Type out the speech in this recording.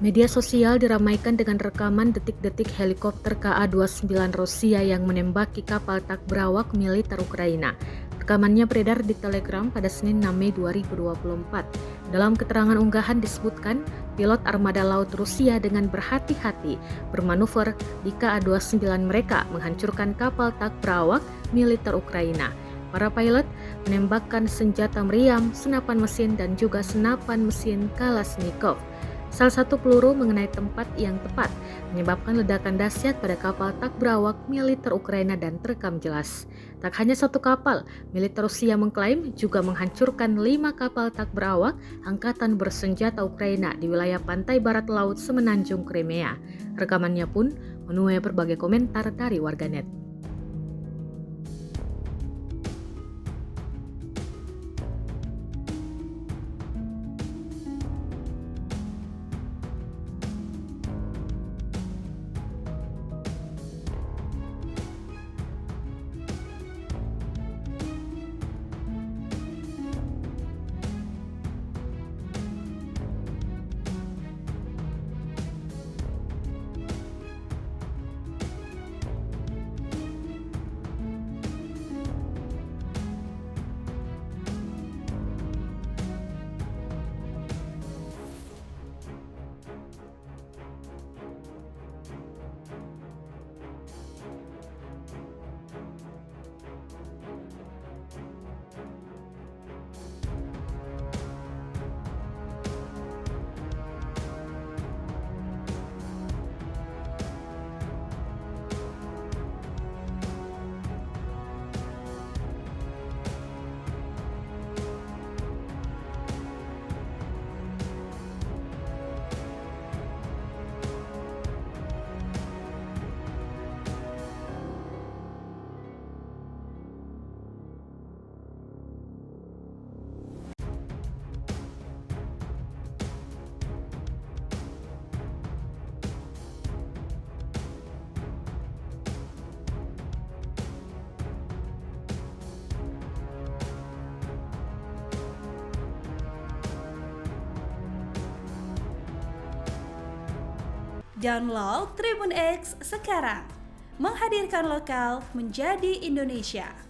Media sosial diramaikan dengan rekaman detik-detik helikopter Ka-29 Rusia yang menembaki kapal tak berawak militer Ukraina. Rekamannya beredar di Telegram pada Senin 6 Mei 2024. Dalam keterangan unggahan disebutkan, pilot armada laut Rusia dengan berhati-hati bermanuver di Ka-29 mereka menghancurkan kapal tak berawak militer Ukraina. Para pilot menembakkan senjata meriam, senapan mesin, dan juga senapan mesin Kalashnikov. Salah satu peluru mengenai tempat yang tepat, menyebabkan ledakan dahsyat pada kapal tak berawak militer Ukraina dan terekam jelas. Tak hanya satu kapal, militer Rusia mengklaim juga menghancurkan 5 kapal tak berawak angkatan bersenjata Ukraina di wilayah pantai barat laut semenanjung Crimea. Rekamannya pun menuai berbagai komentar dari warganet. Download Tribun X sekarang, menghadirkan lokal menjadi Indonesia.